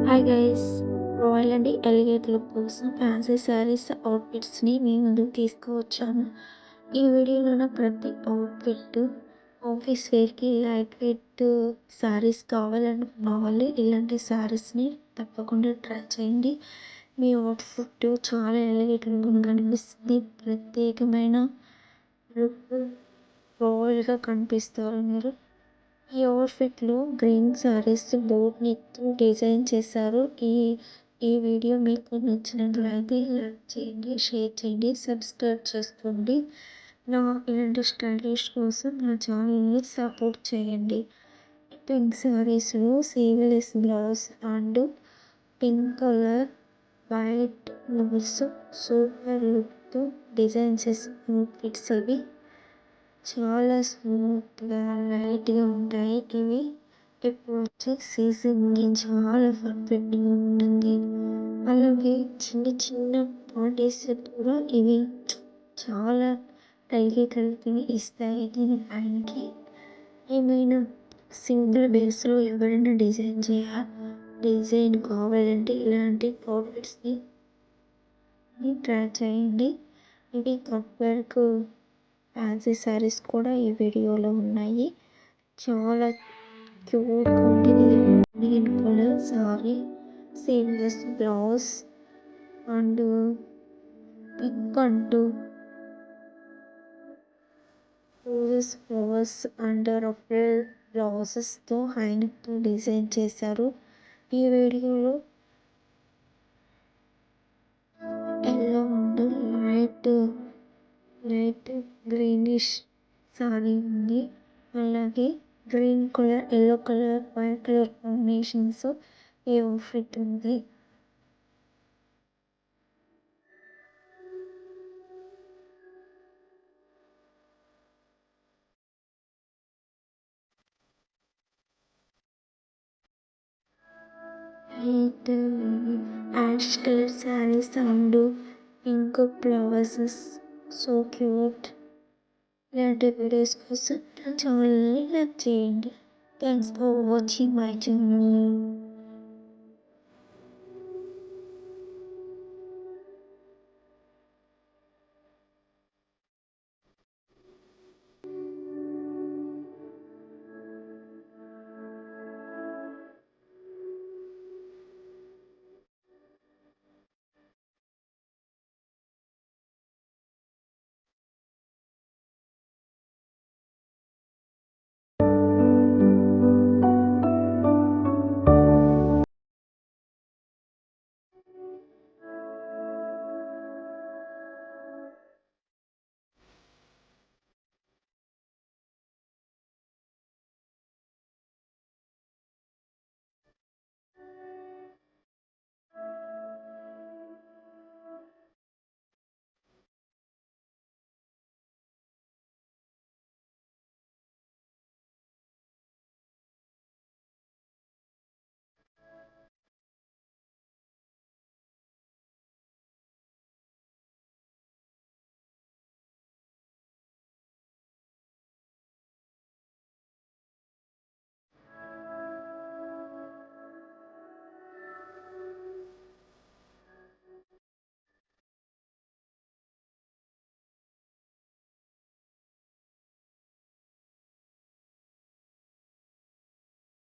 Hi guys, royal and ఎలిగేట్ look కోసం fancy saris అవుట్ఫిట్స్ని మీ ముందుకు తీసుకువచ్చాను. ఈ వీడియోలో ప్రతి అవుట్ఫిట్ ఆఫీస్ వేర్కి లైట్ వెయిట్ శారీస్ కావాలనుకున్న వాళ్ళు ఇలాంటి శారీస్ని తప్పకుండా ట్రై చేయండి. మీ అవుట్ఫిట్ చాలా ఎలిగేట్ లుక్ కనిపిస్తుంది. ప్రత్యేకమైన లుక్, రాయల్గా కనిపిస్తారు మీరు. ఈ అవుట్ఫిట్లో green saris boat neck design చేశారు. ఈ వీడియో మీకు నచ్చినట్లయితే లైక్ చేయండి, షేర్ చేయండి, సబ్స్క్రైబ్ చేసుకోండి. ఇలాంటి స్టైలిష్ కోసం నా ఛానల్ని సపోర్ట్ చేయండి. పింక్ సారీస్లో sleeveless blouse and pink colour white blouse super లుక్తో డిజైన్ చేసిన అవుట్ఫిట్స్ అవి. చాలా స్మూత్గా లైట్గా ఉంటాయి. ఇవి ఇప్పుడు వచ్చే సీజన్కి చాలా పర్ఫెక్ట్గా ఉంటుంది. అలాగే చిన్న చిన్న పార్టీస్ కూడా ఇవి చాలా కలిగి ఇస్తాయి. దీని పైనకి ఏమైనా సింగిల్ బేస్లో ఎవరైనా డిజైన్ కావాలంటే ఇలాంటి అవుట్ఫిట్స్ని ట్రై చేయండి. ఇవి కట్ ఫ్యాన్సీ శారీస్ కూడా ఈ వీడియోలో ఉన్నాయి. చాలా క్యూట్గా ఉంటుంది. Green colour sari, seamless blouse and pink and roses flowers and ruffle బ్లౌజెస్తో హైనెక్ డిజైన్ చేశారు. ఈ వీడియోలో yellow and light greenish sari ఉంది. అలాగే green colour, yellow colour, white colour combinations ఈ అవుట్ఫిట్ ఉంది. Ash colour saris and pink flowers so cute. ఇలాంటి videos కోసం నా ఛానల్ని లైక్ చేయండి. Thanks for watching my channel.